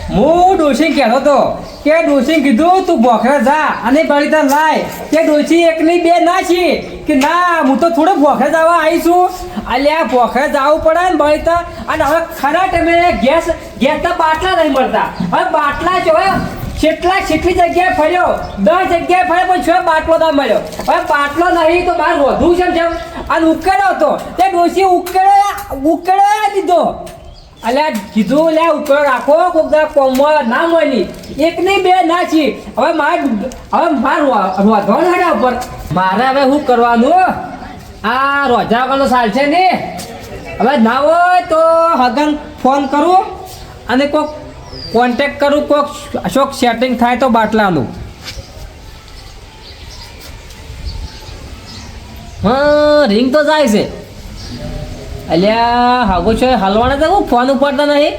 હું ડોશી કહેતો તો કે ડોશી કીધું તું ભોખરા જા અને બળીતા લાય કે ડોશી એકની બે ના છી કે ના હું તો થોડું ભોખરા જવા આવીશું અલ્યા ભોખરા જવું પડે ને બળીતા અને હવે ખરા ટાઈમે ગેસના બાટલા નહીં મળતા હવે બાટલા જો કેટલી જગ્યાએ ફર્યો 10 જગ્યાએ ફર્યો પણ છો બાટલો ના મળ્યો હવે બાટલો નહીં તો બહાર વધુ છે જેમ અને ઉકેળ્યો હતો તે ડોશી ઉકેળ્યો દીધો અલ્યા કીધું લે ઉપર રાખો કોક કોમમાં ના મળી એકની બે ના છી હવે માર રોધવાનું હેડા ઉપર મારે હવે શું કરવાનું આ રોજા વગરનો સાલ છે ને હવે ના હોય તો હગન ફોન કરું અને કોક કોન્ટેક્ટ કરું કોક અશોક સેટિંગ થાય તો બાટલાનું હા રિંગ તો જાય છે અલ્યા હાગો છો હલવાના તો ફોન ઉપાડતા નહીં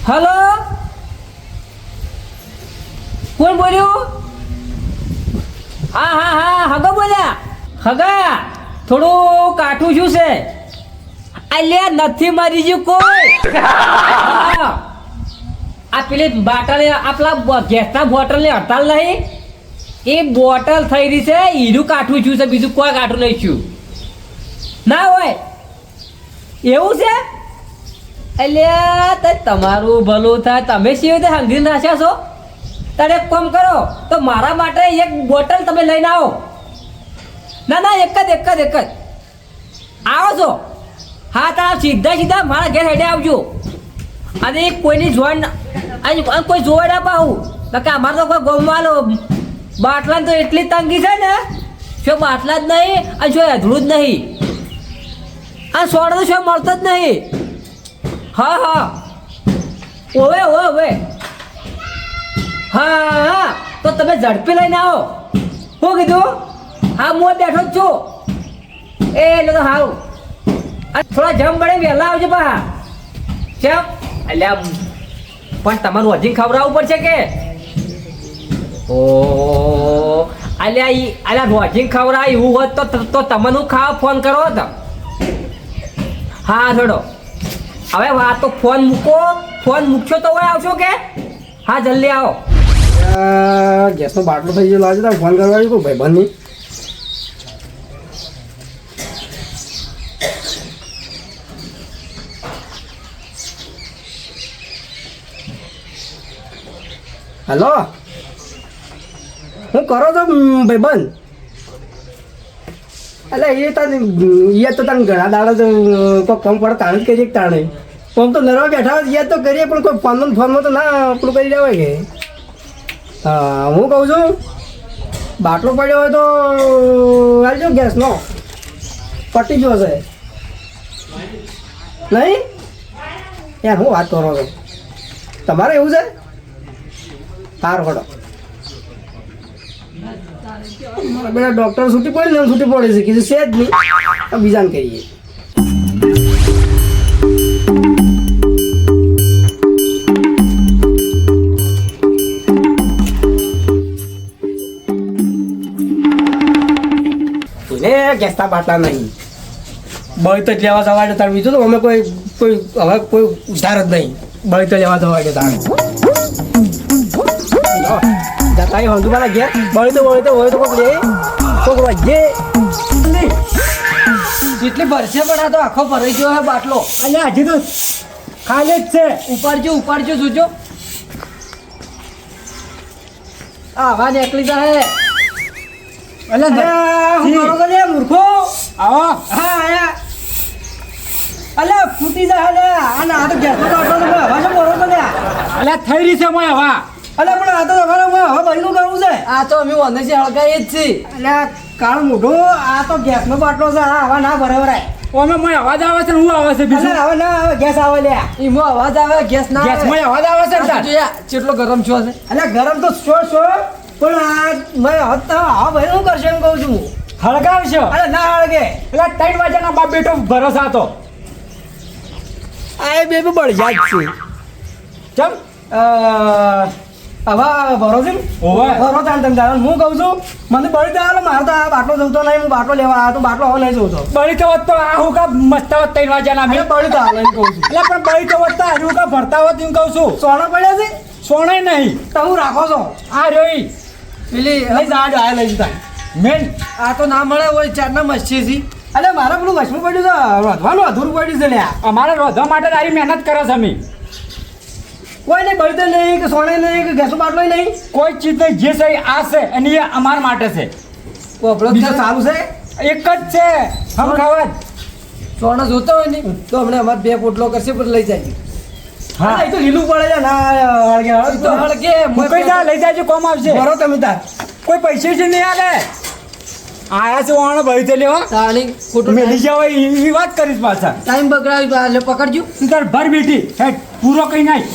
હલો કોણ બોલ્યું હા હગા બોલ્યા હગા થોડું કાઠું શું છે અલ્યા નથી મરી ગયું કોઈ આ પેલી બાટલ આપલા ગેસના બોટલની હડતાલ નહીં એ બોટલ થઈ રહી છે હીરું કાઠું છું છે બીજું કોઈ કાઠું નહીં છું ના હોય એવું છે એટલે તમારું ભલું થાય તમે સી રીતે હંગી નાખ્યા છો તારે એક કામ કરો તો મારા માટે એક બોટલ તમે લઈને આવો ના એક જ આવો છો હા તારા સીધા મારા ઘેર હેડે આવજો અને કોઈની જોડ કોઈ જોડ ના પાવું કે અમારે તો કોઈ ગોમવાલો બાટલા તો એટલી તંગી છે ને શું બાટલા જ નહીં અને શું અધૂરું જ નહીં આ સોડા તો શું મળતો જ નહીં હા ઓવે હા તો તમે ઝડપી લઈને આવો શું કીધું હા હું બેઠો જ છું એટલે તો હાવ થોડા જમ પડે વહેલા આવજો પા કેમ અલ્યા પણ તમારું હજી ખવડાવવું પડશે કે ઓ અલ્યા રોજી ખવડાવ એવું હોત તો તમને ખાવા ફોન કરો તો હા થોડો હવે વાત તો ફોન મૂકશો તો હવે આવશો કે હા જલ્દી આવો ગેસનો બાટલો થઈ ગયો લાગે તો ફોન કરવા આવ્યું કોઈ ભાઈબંધની હેલો હું કરો છો ભાઈબંધ એટલે એ તો તને ઘણા દાડા તો કોઈ ફોન પડે તાણ જ કરીએ તાણે ફોન તો નરવા બેઠા હોય યાદ તો કરીએ પણ કોઈ ફોનમાં તો ના આપણું કરી દેવાય કે હા હું કહું છું બાટલો પડ્યો હોય તો આવજો ગેસનો પટી ગયો હશે નહીં યાર હું વાત કરો છો તમારે એવું છે સારું ખડો બેટા ડૉક્ટર છૂટી પડી ને છૂટી પડે છે કીધું છે જ નહીં બીજાને કહીએ ગેસતા બાટલા નહીં બળી તો લેવા જવા દે તાર બીજું તો અમે કોઈ હવે કોઈ ઉધાર જ નહીં બળી તો લેવા જવા દે તાર જતા હંધુ મારા ઘેર બળી તો હોય તો કોઈક લે કોઈક વાજે જેટલી ભરશે પણ આ તો આખો ભરાઈ ગયો હે બાટલો અને હજી તો ખાલી જ છે ઉપાડજો જોજો આવા નીકળી જાય મૂર્ખો આવો હા આયા અલે ફૂટી જાય લે આ તો ગેસનો બાટલો હવા જો બોલો તો લે અલ્યા થઈ રહી છે મોય હવા અલે પણ આ તો તમારે હવે બળનું કરવું છે આ તો અમે ઓનેથી હળગાઈએ જ છીએ એટલે કાળ મોઢું આ તો ગેસનો બાટલો છે આ હવા ના ભરાવરાય ઓમે મોય અવાજ આવે છે હું આવે છે બીજું હવે ના આવે ગેસ આવે લે ઈમો અવાજ આવે ગેસ ના ગેસ મોય અવાજ આવે છે તાર કેટલો ગરમ છો છે એટલે ગરમ તો છો પણ આ મેં હા ભાઈ શું કરશે એમ કહું છું હળગાવશો અરે ના હળગે એટલે 3 વાગ્યાના બાપ બેટો ભરોસા હતો આ બે બળી જાય છે ચમ હવે ભરો છે ઓવે. ભરો તાણ તમે તાણ. હું કહું છું મને બળી દે મારે તો આ બાટલો જવતો નહીં, હું બાટલો લેવા આવ્યો તો બાટલો હવે નહીં જવતો. બળી તો હોત તો આ હું કા મસ્તા હોત 3 વાગ્યાના અરે મેં. બળી તો હાલ એમ કહું છું. એટલે પણ બળી તો હોત તો આ હું કા ભરતા હોત એમ કહું છું. સોના પડ્યા છે સોણે નહીં. તો હું રાખો છો આ રહ્યો ઈ. પેલી લઈ જા આ લઈ જતા. મેન આ તો ના મળે હોય ચારના મસ્તી થી. અરે મારે પેલું વચમાં પડ્યું છે રોધવાનું અધૂરું પડ્યું છે લ્યા. અમારે રોધવા માટે તારી મહેનત કરે છે અમે. કોઈ નહીં બળી તો નહીં કે સોને નહીં કે ગેસનો બાટલો નહીં. કોઈ ચીજ નહીં, જે છે એ આ છે અને એ અમાર માટે છે. પોપડો બીજું સારું છે. એક જ છે હમ ખાવા જ. સોના જોતો હોય ને તો હમણાં અમારે 2 પોટલો કરશે પણ લઈ જાય. હા એ તો લીલું પડે છે ના હળગે તો હળગે મૂકી જા, લઈ જાજો, કોમ આવશે. ભરો તમે તાર. કોઈ પૈસે જ નહીં આલે. આયા છે વાણ ભરી તે લેવા તાણી ખોટું મેલી જાવ એ વાત કરીશ પાછા. ટાઈમ બગડાવી એટલે પકડજો. તું તાર ભર બેટી હેડ પૂરો કઈ નાખ.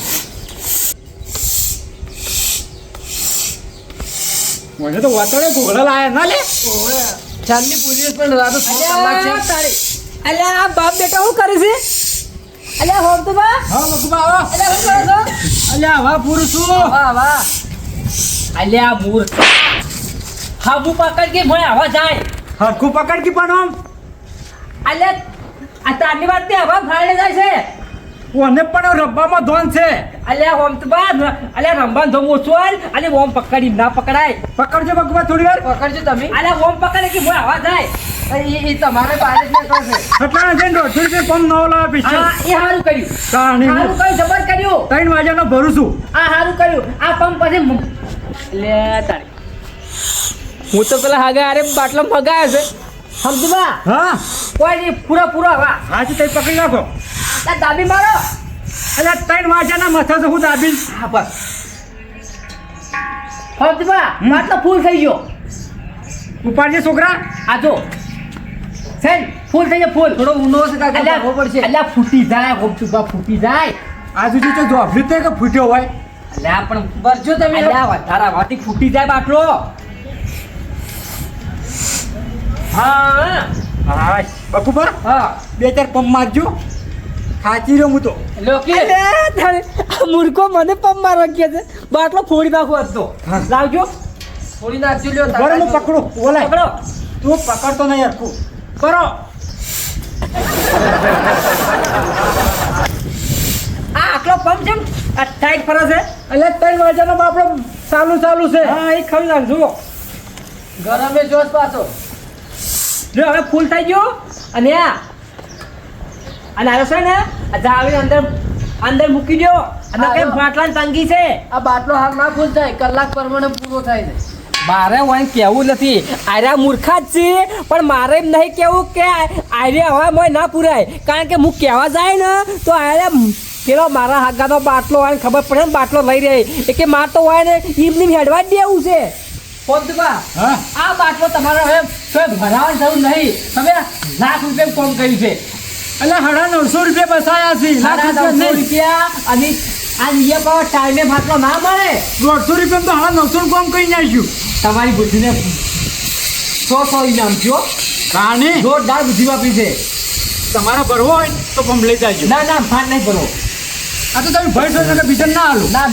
મને તો વાતોડે ગોગળા લાયા ના લે. ચાંદની પૂરી પણ રાતો 6 કલાક છે. અલ્યા આ બાપ બેટા શું કરે છે? અલ્યા હોમ તો બા હા મકુબા આવો. અલ્યા શું કરો છો? અલ્યા હવા પૂરું છું. વાહ વાહ. અલ્યા મૂર્ખ હાબુ પકડ કે ભોય આવા જાય. હરખું પકડ કી પણ આમ અલ્યા આ તારની વાત તે હવા ફાડે જાય છે. ઓને પણ રબ્બામાં ધોન છે. અલ્યા હોમ તો બા અલ્યા રંબાન ધોમ ઓછો આલ અને ઓમ પકડી ના પકડાય. પકડજો મકુબા થોડી વાર. પકડજો તમે. અલ્યા ઓમ પકડે કે ભોય આવા જાય. એ તમારે બારે જ નીકળશે. સટલા જઈને 150 રૂપિયા કોમ નવો લાવ્યા પીછે. હા એ હારું કર્યું. તાણી હારું કર્યું જબર કર્યું. 3 વાગ્યાનો ભરું છું. આ હારું કર્યું. આ પંપ પછી લે તારી હું તો પેલા હાગા અરે બાટલો મગાયો છે સમજવા. હા કોઈ નહીં પૂરો હવા હાજી તઈ પકડી નાખો. આ દાબી મારો. અલ્યા 3 વાગ્યાના મથા તો હું દાબી. હા બસ સમજવા બાટલો ફૂલ થઈ ગયો. ઉપાડજે છોકરા. આ જો સેન ફૂલ થઈ ગયો ફૂલ. થોડો ઊંડો છે કાકા અલ્યા ભરવો પડશે. અલ્યા ફૂટી જાય હોપચુપા ફૂટી જાય. આ સુધી તો જોફરી તે કે ફૂટ્યો હોય. અલ્યા પણ ભરજો તમે. અલ્યા વધારા વાતી ફૂટી જાય બાટલો. હા હા બકુબા હા 2-4 પંપ મારજો. ખાચી રહ્યો હું તો. લોકી આ મૂર્ખો મને પંપ મારવા કે છે. બાટલો ફોડી નાખો આજ તો. લાવજો થોડી નાખજો લ્યો. બરાબર હું પકડું. બોલાય પકડો. તું પકડતો નહીં હરખું. કરો. આ આટલો પંપ છે આ ટાઈટ ફરે છે. અલ્યા 3 વાગ્યાનો બાપડો ચાલુ છે. હા એ ખરી નાખ જુઓ. ગરમે જોશ પાછો. જો હવે ફૂલ થઈ ગયો અને આ છે ને આ જાળી અંદર મૂકી દો. અને હા, કઈ જો. બાટલાની તંગી છે. આ બાટલો હાલ ના ફૂલ થાય કલાક પ્રમાણે પૂરો થાય છે. મારે હોય કેવું નથી. આર્યા મૂર્ખા જ છે પણ મારે એમ નહીં કેવું કે આર્યા હવા મોય ના પૂરાય. કારણ કે હું કહેવા જાય ને તો આર્યા પેલો મારા હાગાનો બાટલો હોય ને ખબર પડે ને બાટલો લઈ રહી એ કે માર તો હોય ને એમની હેડવા જ દેવું છે. પોતબા હા આ બાટલો તમારે હવે ભરાવાની જરૂર નહીં. તમે લાખ રૂપિયા કોમ કર્યું છે. અલ્યા 950 રૂપિયા બસાયા છે. લાખ રૂપિયા 950 નહીં. રૂપિયા અને આ લીયા પાવ ટાઈમે બાટલો ના મળે. 150 રૂપિયા તો 950 કોમ કરી નાખ્યું. તમારી બુદ્ધિને 100 ઇનામ છો. કાણી જોરદાર બુદ્ધિ વાપરી છે. તમારા ભરવો હોય ને તો પંપ લઈ જાજો. ના ના ફાટ નહીં ભરો. આ તો તમે ભાઈ છો કે બીજા ના હાલો. ના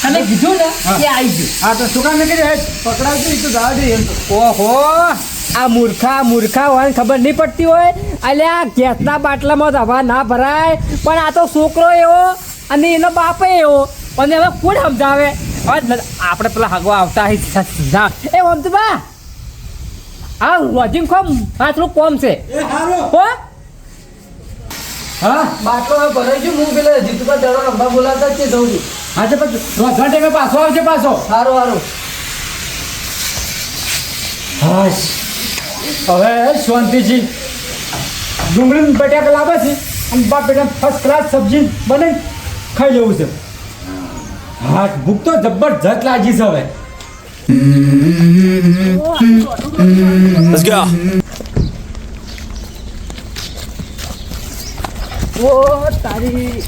તમે કીધું ને હા. કે આવી ગયું. હા તો શું કામ નહીં કરી પકડાવજો એ તો જવા દે એમ તો. ઓહો આ મૂર્ખા હોય ને ખબર નહીં પડતી હોય. અલ્યા આ ગેસના બાટલામાં તો હવા ના ભરાય પણ આ તો છોકરો એવો અને એનો બાપે એવો અને હવે કોણ સમજાવે. હવે આપણે પેલા હગવા આવતા ના એ વમતુબા હા વજીમ ખોમ પાછું કોમ છે એ હારો. હો. હા બાટલો હવે ભરાઈ ગયો. હું પેલા જીતુભા દડો રંભા બોલાવતા જ છે જઉં છું. હા તો પછી રોજના ટાઈમે પાછો આવશે પાછો. સારું સારું. હાશ હવે શાંતિજી ડુંગળી બટાકા લાવે છે અને બાપ બેટા ફર્સ્ટ ક્લાસ સબ્જી બને ખાઈ લેવું છે. હા ભૂખ તો જબરજસ્ત લાગી છે હવે. Let's go. ઓ તારી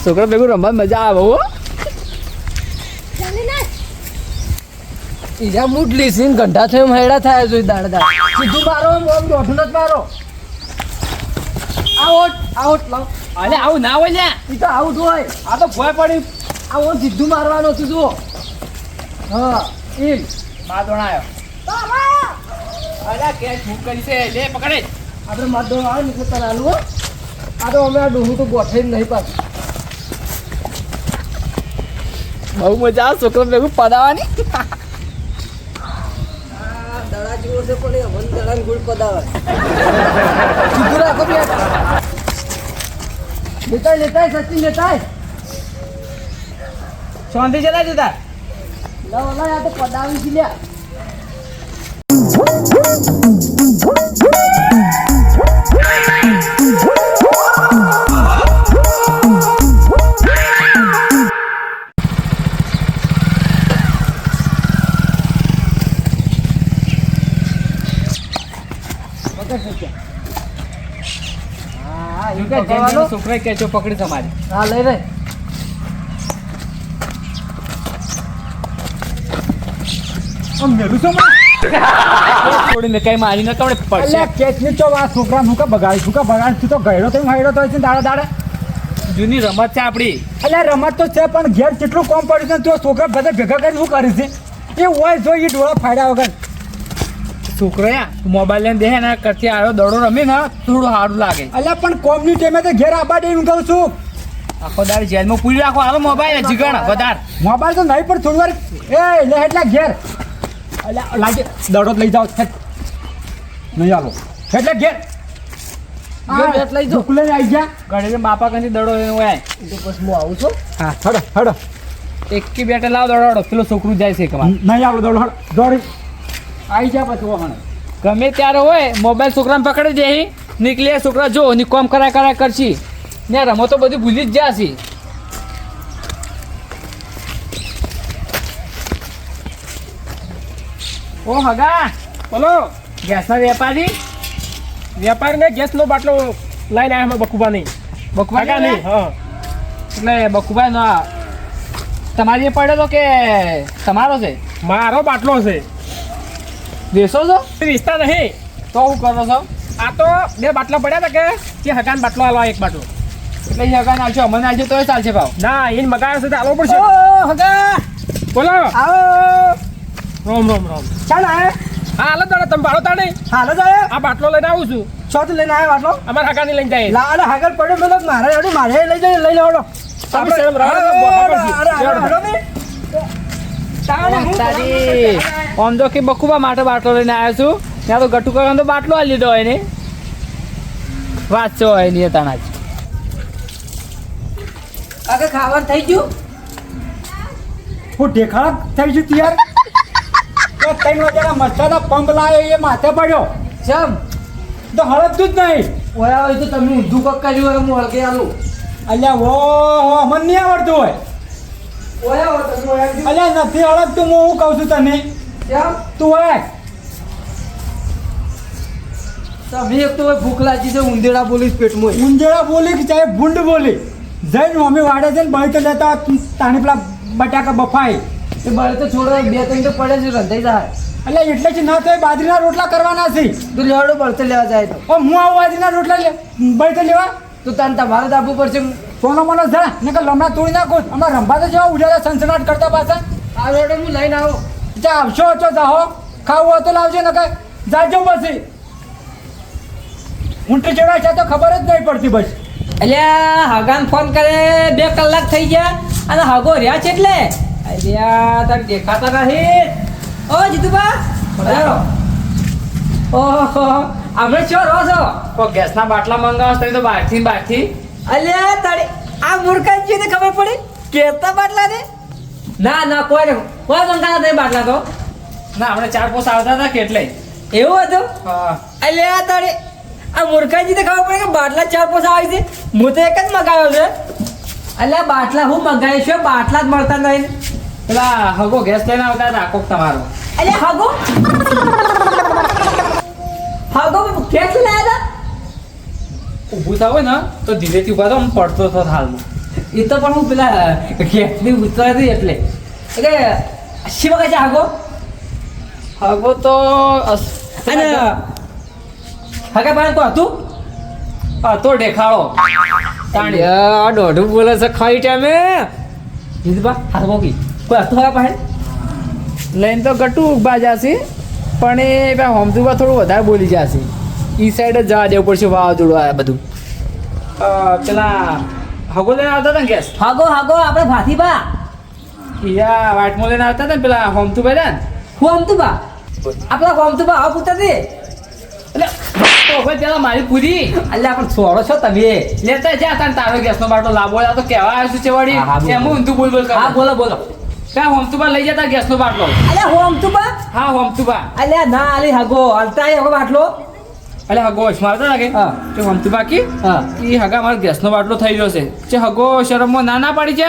છોકરા ભેગું રમવા મજા આવે હો. ઈજા મૂટ લીસીન ઘંટા થયો હેડા થાય છે દાડ દાડ. સીધું મારો આમ દોઢું જ મારો. આઉટ આઉટ લાવ. અરે આવું ના હોય ને. ઈ તો આઉટ હોય. આ તો ભય પડી આવો સીધું મારવાનું હતું જુઓ હા એમ માદોણ આવ્યો અલા કે શું કરી છે લે પકડે આપણે માધો આવે ને એટલે તને આલું હો. આ તો અમે આ ડોહું તો ગોઠવીને નહીં પાછું બહુ મજા આવે છોકરા ભેગું પદાવાની દડા જેવો છે પણ એ હવન દડા ગુળ પદાવે સીધું રાખો બે લેતાય સચિન લેતાય શાંતિ ચલા જતા લાવ લાવ આ તો પદાવી છે લ્યા છોકરા કેચો પકડી તમારી હા લઈ રે મેલું છો થોડીને કઈ મારી ન કમણે પડશે અલ્યા કેચની ચો આ છોકરા હું કા બગાડી તું કા બગાડી તું તો ગયડો તો હાયડો તો છે દાડા દાડા જૂની રમત છે આપણી અલ્યા રમત તો છે પણ ઘેર કેટલું કોમ પડ્યું છે તું છોકરા બધા ભેગા કરીને શું કરી છે એ હોય જો એ ડોળા ફાડ્યા વગર છોકરા મોબાઈલ લઈને દે ને કરતી આવ્યો દડો રમી ને થોડું સારું લાગે અલ્યા પણ કોમની ટાઈમે તો ઘેર આબા દે હું કહું છું આખો દાડી જેલમાં પૂરી રાખો હાલો મોબાઈલ જીગણ વધાર મોબાઈલ તો નહીં પણ થોડી વાર એ લે એટલા ઘેર અલ્યા લાગે દડો જ લઈ જાઓ હેટ. નહીં આલો એટલે ઘેર બેટ લઈ જાઓ. લઈને આવી ગયા ઘડી બાપા કંઈ દડો હોય તો પછી હું આવું છું હા હડો હડો એકી બેટે લાવ દડો પેલો છોકરું જાય છે કમા નહીં આલો દડો હડો દોડી આવી જા પછી વહાણે ગમે ત્યારે હોય મોબાઈલ છોકરાને પકડી દે નીકળે છોકરા જો ની કોમ કરાય કરશી ને રમતો બધી ભૂલી જ જાશી ઓ હગા બોલો ગેસના વેપારી વેપારીને ગેસનો બાટલો લઈને આવ્યા બકુબા નહીં બકુબા નહીં હા એટલે બકુબા નો તમારી એ પડ્યો તો કે તમારો છે મારો બાટલો છે દેશો છો રિશ્તા નહીં તો હું કરો છો આ તો બે બાટલા પડ્યા હતા કે હગાન બાટલો આલો એક બાટલો એટલે એ હગા નાખજો અમને નાખજો તોય ચાલશે ભાવ ના એને મગાવ્યો છે તો આલો પડશે ઓ હગા બોલો આવો રોમ રોમ રોમ ચાલ આય હા હાલો તાણે તમે ભાડો તાણે હાલો જાય આ બાટલો લઈને આવું છું છો લઈને આવ્યો આટલો અમારા હગાની લઈને જાય લા અરે હાગર પડ્યો મેલો મારે એવડું મારે લઈ જાય લઈ લેવડો તમે શરમ રાખો, બોખા પડશે. તારી આમ તો કે બકુબા માટે બાટલો લઈને આવ્યો છું ત્યાં તો ગટુ કરવાનો તો બાટલો આ લીધો હોય ને વાંચો હોય ને તાણા જ કાકા ખાવાનું થઈ ગયું હું ઢેખાડા થઈ છું યાર તો 3 વાગ્યાના મરચાના પંપ લાવ્યો એ માથે પડ્યો ચમ તો હળદતું જ નહીં ઓયા હોય તો તમે ઊંધું પગ કર્યું હોય હું હળગે આલું અલ્યા ઓ મને નહીં આવડતું હોય ઓયા હોય તમે ઓયા કીધું. અલ્યા નથી હળદતું હું કહું છું તને ચમ તું હોય તમે એક તો હોય ભૂખ લાગી છે ઉંદેડા બોલીશ પેટમાં ઉંજેડા બોલી કે ચાહે ભૂંડ બોલી જઈને મમ્મી વાડે છે ને બળી તો લેતા તાણી પેલા બટાકા બફાય એ બળે તો છોડો 2-3 તો પડે છે રંધાઈ જાય એટલે એટલે જ ના થાય બાજરીના રોટલા કરવાના છે તો લેવડો બળતે લેવા જાય તો ઓ હું આવું બાજરીના રોટલા બળી તો લેવા તો તને તમારે તો આપવું પડશે સોનો મોનો જા ને કે લમણા તોડી નાખો હમણાં રંભા તો જેવા ઉજાડા સનસનાટ કરતા પાછા આ રોડે હું લઈને આવો જા આવશો છો જાહો ખાવું હોય તો લાવજો ને કે જાજો પછી ઊંટ ચડ્યા છે તો ખબર જ નહીં પડતી બસ અલ્યા હગાન ફોન કરે 2 કલાક થઈ ગયા અને હગો રહ્યા છે એટલે અલ્યા તાર દેખાતા નહીં ઓ જીતુબા બરાબર ઓહો આપણે ચો રહો છો કો ગેસના બાટલા મંગાવસ તો બહારથી અલ્યા તારી આ મૂર્ખાઈ છે ખબર પડી કેતા બાટલા ને ના કોઈ મંગાતા નહીં બાટલા તો ના આપણે 4 પોસ આવતા હતા કેટલે એવું હતું હા અલ્યા તારી આ મૂર્ખાજી ખબર પડે કે બાટલા 4 પોસ આવે છે હું તો એક જ મગાવ્યો છે અલ્યા બાટલા હું મંગાવ્યો છે બાટલા જ મળતા નહીં પેલા હગો ગેસ લઈને આવતા હતા કોક તમારો અલ્યા હગો ગેસ લઈને આવ્યા ઊભું થાવ ને તો ધીરેથી ઊભા તો હું પડતો હતો હાલમાં એ તો પણ હું પેલા ગેસની ઉતરા હતી એટલે શી વખત છે હગો તો અને હગા પાસે કોઈ હતું તો દેખાડો તાણી દોઢું બોલે છે ખાઈ ટાઈમે જીતુભા હાથ બોકી કોઈ હતું હવે પાસે લઈને તો ગટું બાજાશે પણ એ હોમતુબા થોડું વધારે બોલી જશે ઈ સાઈડ જ જવા દેવું પડશે વાવાઝોડું આ બધું પેલા હગો લઈને આવતા હતા ને ગેસ હાગો આપણે ભાથીબા યા વાટમો લઈને આવતા હતા ને પેલા હોમતુબા હતા ને હોમતુબા આપણા હોમતુબા આવા પૂછતા હતી એટલે તો ભાઈ પેલા મારી પૂરી એટલે આપણે છોડો છો તમે લેતા જા તારો ગેસનો બાટલો લાવો તો કહેવા આવ્યો છું હા, હા, ચેવાડી બોલો. એમ ઊંધું બોલ બોલ હા કર બોલો ત્યાં હોમતુબા લઈ જતા ગેસનો બાટલો અલ્યા હોમતુબા હા હોમતુબા અલ્યા ના આલી હાગો હાલતા હવે બાટલો એટલે હગો મારતા હતા કે હા. તે હોમતુબા કી હા એ હગા મારો ગેસનો બાટલો થઈ ગયો છે જે હગો શરમમાં ના પાડી છે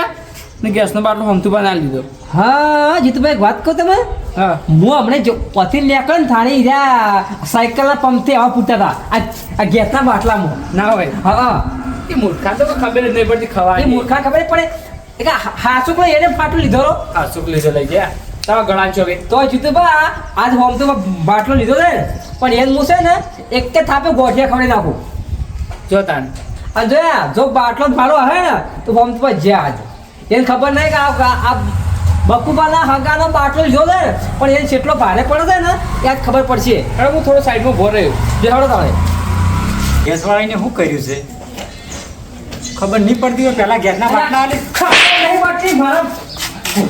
ને ગેસનો બાટલો હોમતુબા ના લીધો હા જીતુભાઈ એક વાત કહું તમે હા હું હમણાં જો પતિ નીકળે ને થાળી રહ્યા સાયકલના પંપથી આવા પૂછતા હતા આ ગેસના બાટલામાં ના હોય હા એ મૂર્ખા તો ખબર જ નહીં પડતી એ ખવાની મૂર્ખા ખબર પડે એટલે હાસુ કોઈ એને ફાટું લીધો રો આ સુક લીધો લઈ ગયા તારા ગળા છો કે તો જીતુભા આજ હોમ તો બાટલો લીધો ને પણ એને હું છે ને એક કે થાપે ગોઠિયા ખવડી નાખું જો તાન અને જો બાટલો મારો હે ને તો હોમ તો જ્યાં આજ એને ખબર નહીં કે આ બકુબાના હગાનો બાટલો લીધો ને પણ એને જેટલો ભારે પડે છે ને ત્યાં જ ખબર પડશે હવે હું થોડો સાઈડમાં ભો રહ્યો જે હળો તમે ગેસવાળાને શું કર્યું છે ખબર નહીં પડતી હોય પહેલા ગેસના બાટલા આલે નહીં પડતી મારો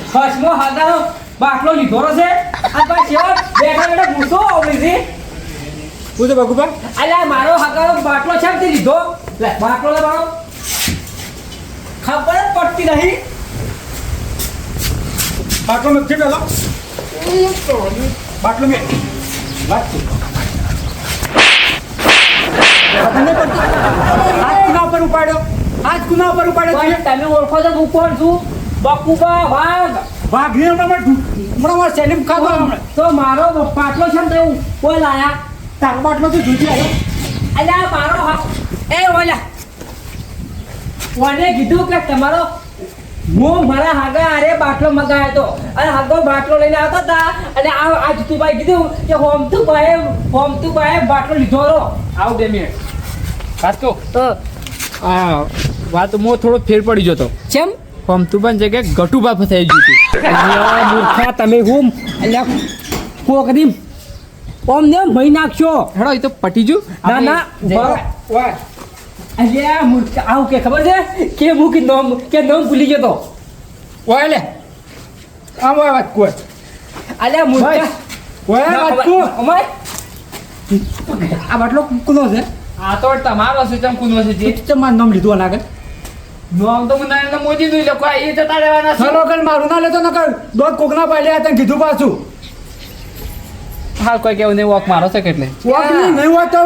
ફસમો હગાનો બાટલો લીધો છે આ પાછો બેઠા બેઠા ગુસ્સો આવડી છે શું છે બકુબા અલ્યા મારો હગાનો બાટલો છે ને તે લીધો લે બાટલો લે મારો ખબર જ પડતી નહીં બાટલો મેં પેલા બાટલો મેં વાત છે. ખબર નહીં પડતી હાથ કુના ઉપર ઉપાડ્યો હાથ કુના ઉપર ઉપાડ્યો પણ છે તમે ઓળખો છો હું કોણ છું બકુબા વાઘ વાઘને હમણાં સેલિમ ખાધો હમણાં તો મારો બાટલો છે ને તો કોઈ લાયા તારો બાટલો તો જુજી આવ્યો અલ્યા મારો એ ઓલા કોને કીધું કે તમારો હું મારા હાગા અરે બાટલો મગાવ્યો હતો અને હાગો બાટલો લઈને આવતા હતા અને આ જીતુભાઈ કીધું કે હોમતુભાઈ બાટલો લીધો રો આવ 2 મિનિટ કાસ્તો આ વાતમાં થોડો ફેર પડી જતો કેમ હોમતુબાની જગ્યાએ ગટુબા થઈ ગયું હતું અલ્યા મૂર્ખા તમે હું અલ્યા કોકરી ઓમ ને મહી નાખશો હેડો એ તો પટી ગયું ના ના વાહ અલ્યા મૂર્ખા આવું કે ખબર છે કે હું કે નામ ભૂલી ગયો તો ઓય લે આમ ઓય વાત કોઈ અલ્યા મૂર્ખા ઓય વાત તું અમાય આ બાટલો કુનો છે આ તો તમારો છે ચમ કુનો છે જે ચમ મારું નામ લીધું નાગર નામ તો મને નરેન્દ્ર મોદી નું લોકો એ જતા રહેવાના છે ચલો કર મારું ના લેતો નકર દોત કોકના પાડ્યા તને કીધું પાછું હાલ કોઈ કેવું નહીં વોક મારો છે કેટલે વાકલી નહીં હોય તો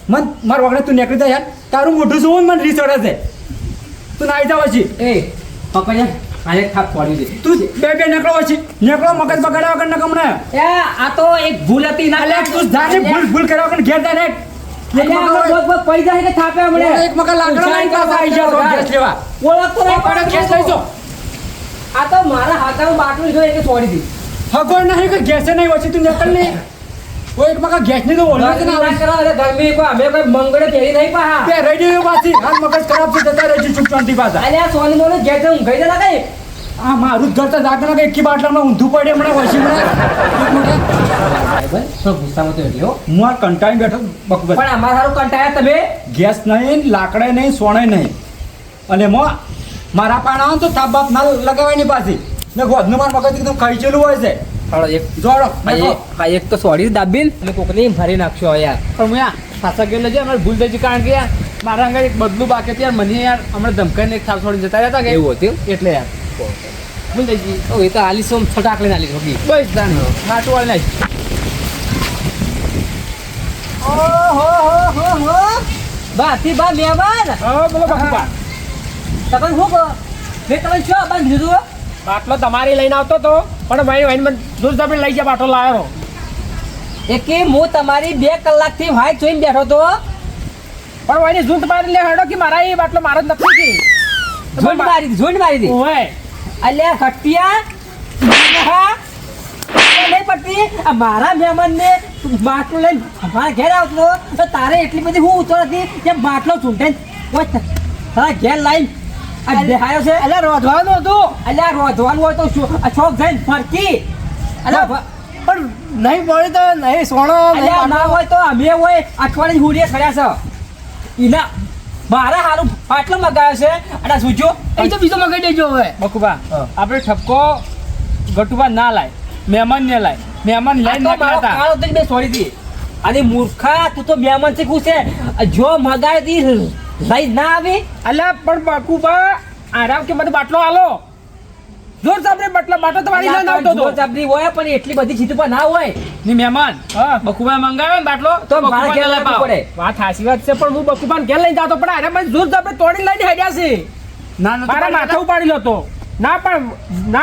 મન માર વગડે તું નીકળી જા યાર તારું મોઢું જોવું ને મને રીસ ચડે છે તું નાઈ જા પછી એ પકડ આને થાપ પડી દે તું બે નીકળો પછી નીકળો મગજ બગાડ્યા વગર ન કમણે એ આ તો એક ભૂલ હતી ના અલે તું જાને ભૂલ કર્યા વગર ઘેર જા રે પડી જાય કે થાપે હમણે એક મકા લાકડા લઈને પાછા આવી જાવ ગેસ લેવા ઓળખતો નહીં પડે ગેસ લઈ જો આ તો મારા હાથમાં બાટલું જોઈ કે છોડી દી હગોર નહીં કે ગેસે નહીં પછી તું નીકળ ને ઓ એક મકા ગેસ ની તો ઓળખ જ ના આવે ગરમી કોઈ અમે કોઈ મંગળે પહેરી નહીં પા બે રેડી પાછી હાલ મગજ ખરાબ છે જતા રહેજો ચૂપ ચાંદી પાછા અલ્યા સોની મોને ઘેર જવું ગઈ જતા કઈ આ મારું જ ઘર તો જાગના કે એકી બાટલામાં ઊંધું પડે હમણાં વસી તો ગુસ્સામાં તો એટલે હો. હું આ કંટાળી બેઠો બકબક પણ અમારા સારું કંટાળ્યા તમે ગેસ નહીં લાકડે નહીં સોણે નહીં અને મારા પાણા તો તાપ બાપ ના લગાવવાની પાછી ને ગોધનું માર મગજ એકદમ ખીચેલું હોય છે હાલો એક જોડો આ એક તો સોડી દાબીન અને કોકની ભરી નાખશો યાર પણ હું ખાસા ગયેલો છે અમારે ભૂલ થઈ ગઈ કારણ કે યાર મારા અંગર એક બદલું બાકી હતું યાર મને યાર હમણાં ધમકાઈને એક થાળ છોડી જતા રહેતા કે એવું હતું એટલે યાર ભૂલ થઈ ગઈ ઓ એ તો આલીસ ઓમ ફટાક લઈને આલીસ હોગી બસ દાન માટું વાળી નાખ બાથી બા મહેમાન હા બોલો બાપા તમે શું કહો મેં તમે શું બાંધ દીધું બાટલો તમારી લઈને આવતો તો પણ ભાઈ ભાઈ મને દૂર દબી લઈ જાય બાટલો લાવ્યો એકે હું તમારી 2 કલાકથી વાઈટ જોઈને બેઠો તો પણ ભાઈ ઝૂંટ મારી લે હેડો કે મારા એ બાટલો મારો જ નથી ઝૂંડ મારી દી ઓય અલ્યા હટિયા નહીં પડતી આ મારા મહેમાનને બાટલો લઈને અમારા ઘેર આવતો તો તારે એટલી બધી હું ઉતર હતી કે બાટલો ચૂંટે તારા ઘેર લાઈન આ દેખાયો છે અલ્યા રોધવાનું હતું અલ્યા રોધવાનું હોય તો શું આ છોક જઈને ફરકી અલ્યા પણ નહીં પડે તો નહીં સોણો અલ્યા ના હોય તો અમે હોય અઠવાડિયે હુડીએ ખડ્યા છે ઈના મારા હારું આટલો મગાયો છે અને સુજો એ તો બીજો મગાઈ દેજો હવે બકુબા આપણે ઠપકો ગટુબા ના લાય મહેમાન ને લાય મહેમાન લઈને આ તો મારો નીકળતા કાળો તો બે છોડી દી અને મૂર્ખા તું તો મહેમાન છે કુછ છે જો મગાય દી લઈ ના આવી અલ્યા પણ બકુબા આરામ કે મને બાટલો આલો જોર સાબરે બાટલો તમારી લઈને આવતો જોર તો જબરી હોય પણ એટલી બધી ચીજ પર ના હોય ની મહેમાન બકુબા મંગાવ્યો ને બાટલો તો મારા બકુબાને ઘેર લઈ લાવવું પાવ. પડે. વાત હાચી વાત છે પણ હું બકુબાને ઘેર લઈને જાતો પણ આરે મને જોર સાબરે તોડી લઈને હેડ્યા છે મારા માથે ઉપાડી લો તો ના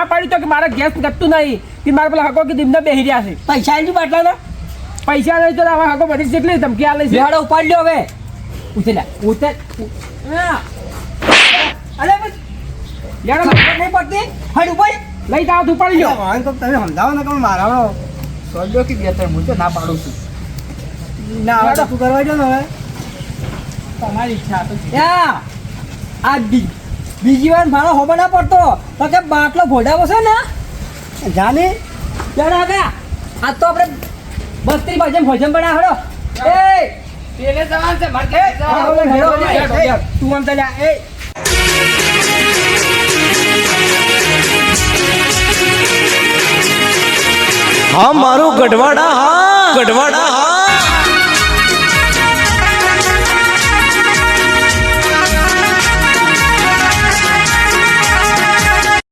પાડી તો કે મારા ગેસ ગટતું નહીં કે મારા પેલા હકો કે દિમને બેહી રહ્યા છે પૈસા આવી બાટલાના પૈસા નહીં તો હવે હકો બધી જેટલી ધમકી આલે છે બેહાડો ઉપાડ લ્યો હવે ઉતર હા. અરે પણ યાર ખબર નહીં પડતી હડ ઉપર લઈ જાઓ તું ઉપાડી લો વાંધો તો તમે સમજાવો ને કે મારા સોજો કે બે ત્રણ હું તો ના પાડું છું ના હવે તો શું કરવા દો ને હવે તમારી ઈચ્છા તો છે. યા આ બીજી વાર મારો હોબો ના પડતો તો કે બાટલો ભોડાવો છે ને જાને ત્યારે આગા આ તો આપણે 32 ભજન ભોજન બનાવ હડો એ પેલે જવાનું છે મારે હેડો, તું આમ ચાલ્યા એ હા મારું ગઢવાડા હા